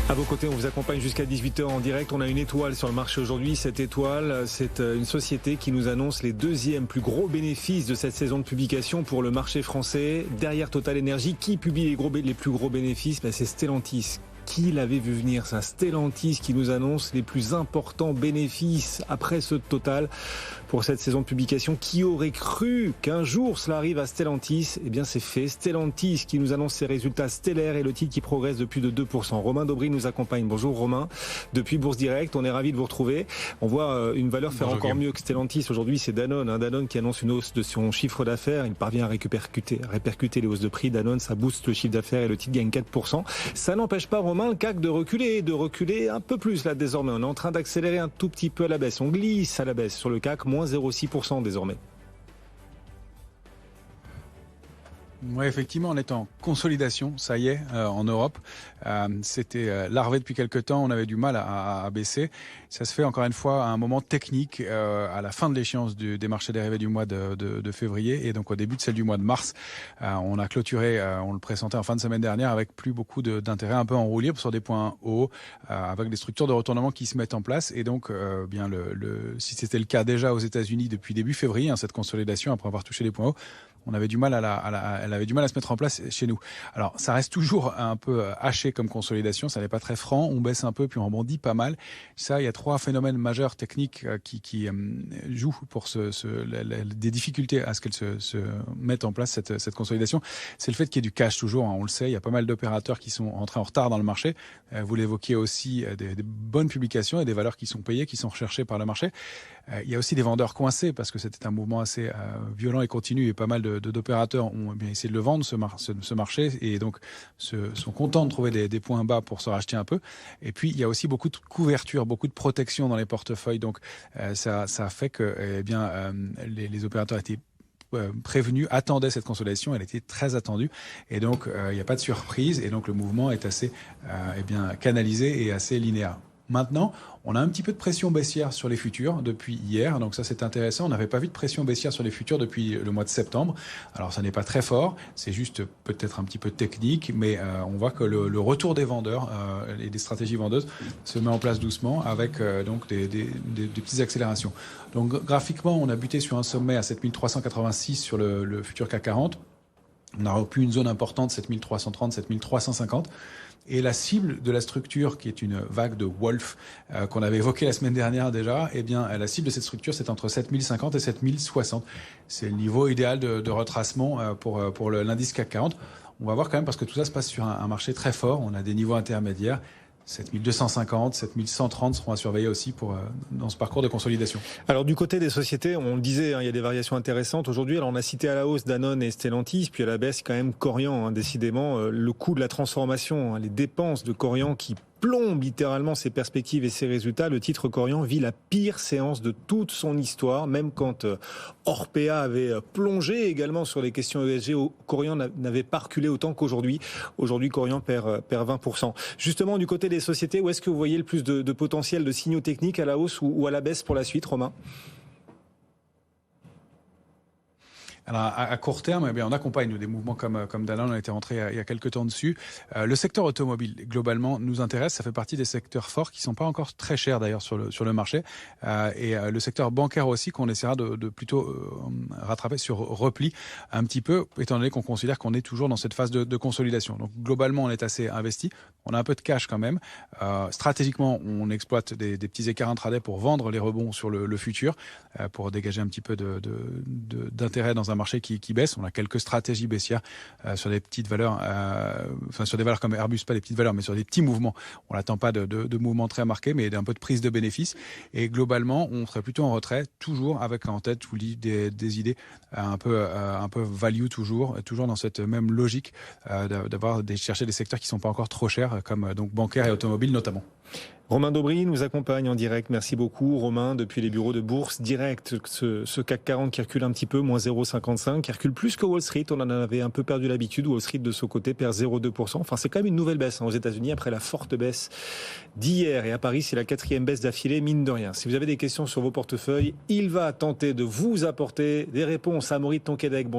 À vos côtés, on vous accompagne jusqu'à 18h en direct. On a une étoile sur le marché aujourd'hui. Cette étoile, c'est une société qui nous annonce les deuxièmes plus gros bénéfices de cette saison de publication pour le marché français. Derrière Total Energy, qui publie les plus gros bénéfices? C'est Stellantis. Qui l'avait vu venir, ça? Stellantis qui nous annonce les plus importants bénéfices après ceux de Total pour cette saison de publication. Qui aurait cru qu'un jour cela arrive à Stellantis? Eh bien, c'est fait. Stellantis qui nous annonce ses résultats stellaires et le titre qui progresse de plus de 2%. Romain Daubry nous accompagne. Bonjour Romain. Depuis Bourse Direct, on est ravis de vous retrouver. On voit une valeur faire encore mieux que Stellantis. Aujourd'hui, c'est Danone. Danone qui annonce une hausse de son chiffre d'affaires. Il parvient à répercuter les hausses de prix. Danone, ça booste le chiffre d'affaires et le titre gagne 4%. Ça n'empêche pas, Romain, le CAC de reculer un peu plus là désormais. On est en train d'accélérer un tout petit peu à la baisse. On glisse à la baisse sur le CAC, moins 0,6% désormais. Oui, effectivement, on est en consolidation, ça y est, en Europe. C'était larvé depuis quelques temps, on avait du mal à baisser. Ça se fait encore une fois à un moment technique, à la fin de l'échéance des marchés dérivés du mois de février et donc au début de celle du mois de mars. On a clôturé, on le présentait en fin de semaine dernière, avec plus beaucoup d'intérêt, un peu en roue libre sur des points hauts, avec des structures de retournement qui se mettent en place. Et donc, bien si c'était le cas déjà aux États-Unis depuis début février, cette consolidation après avoir touché les points hauts, on avait du mal elle avait du mal à se mettre en place chez nous. Alors, ça reste toujours un peu haché comme consolidation, ça n'est pas très franc, on baisse un peu puis on rebondit pas mal. Ça, il y a trois phénomènes majeurs techniques qui jouent pour des difficultés à ce qu'elle se mette en place cette consolidation. C'est le fait qu'il y ait du cash toujours, on le sait, il y a pas mal d'opérateurs qui sont entrés en retard dans le marché. Vous l'évoquiez aussi, des bonnes publications et des valeurs qui sont payées, qui sont recherchées par le marché. Il y a aussi des vendeurs coincés parce que c'était un mouvement assez violent et continu et pas mal d'opérateurs ont bien essayé de le vendre, ce marché, et donc sont contents de trouver des points bas pour se racheter un peu. Et puis, il y a aussi beaucoup de couverture, beaucoup de protection dans les portefeuilles. Donc, ça fait que les opérateurs étaient prévenus, attendaient cette consolidation, elle était très attendue. Et donc, il n'y a pas de surprise. Et donc, le mouvement est assez canalisé et assez linéaire. Maintenant, on a un petit peu de pression baissière sur les futurs depuis hier, donc ça c'est intéressant. On n'avait pas vu de pression baissière sur les futurs depuis le mois de septembre. Alors ça n'est pas très fort, c'est juste peut-être un petit peu technique, mais on voit que le retour des vendeurs et des stratégies vendeuses se met en place doucement avec donc des petites accélérations. Donc graphiquement, on a buté sur un sommet à 7386 sur le futur CAC 40. On a repris une zone importante, 7330, 7350. Et la cible de la structure, qui est une vague de Wolf qu'on avait évoquée la semaine dernière déjà, eh bien, la cible de cette structure, c'est entre 7050 et 7060. C'est le niveau idéal de retracement pour l'indice CAC 40. On va voir quand même, parce que tout ça se passe sur un marché très fort. On a des niveaux intermédiaires. 7250, 7130 seront à surveiller aussi dans ce parcours de consolidation. Alors du côté des sociétés, on le disait, il y a des variations intéressantes aujourd'hui. Alors on a cité à la hausse Danone et Stellantis, puis à la baisse quand même Korian, décidément. Le coût de la transformation, les dépenses de Korian qui plombe littéralement ses perspectives et ses résultats. Le titre Korian vit la pire séance de toute son histoire, même quand Orpea avait plongé également sur les questions ESG, Korian n'avait pas reculé autant qu'aujourd'hui. Aujourd'hui, Korian perd 20%. Justement, du côté des sociétés, où est-ce que vous voyez le plus de potentiel de signaux techniques à la hausse ou à la baisse pour la suite, Romain ? Alors, à court terme, on accompagne des mouvements comme Danone, on a été rentré il y a quelques temps dessus. Le secteur automobile, globalement, nous intéresse. Ça fait partie des secteurs forts qui sont pas encore très chers d'ailleurs sur le marché. Et le secteur bancaire aussi, qu'on essaiera de plutôt rattraper sur repli un petit peu, étant donné qu'on considère qu'on est toujours dans cette phase de consolidation. Donc, globalement, on est assez investi. On a un peu de cash quand même. Stratégiquement, on exploite des petits écarts intraday pour vendre les rebonds sur le futur, pour dégager un petit peu d'intérêt dans un marché qui baisse. On a quelques stratégies baissières sur des petites valeurs, sur des valeurs comme Airbus, pas des petites valeurs, mais sur des petits mouvements. On n'attend pas de mouvements très marqués, mais d'un peu de prise de bénéfices. Et globalement, on serait plutôt en retrait, toujours avec en tête, je vous le dis, des idées un peu value toujours dans cette même logique de chercher des secteurs qui sont pas encore trop chers, comme donc bancaire et automobile notamment. Romain Daubry nous accompagne en direct. Merci beaucoup, Romain, depuis les bureaux de Bourse Direct. Ce CAC 40 qui recule un petit peu, moins 0,55, qui recule plus que Wall Street. On en avait un peu perdu l'habitude. Wall Street, de son côté, perd 0,2%. Enfin, c'est quand même une nouvelle baisse aux États-Unis après la forte baisse d'hier. Et à Paris, c'est la 4e baisse d'affilée, mine de rien. Si vous avez des questions sur vos portefeuilles, il va tenter de vous apporter des réponses à Amaury de Tonquédec. Bonjour.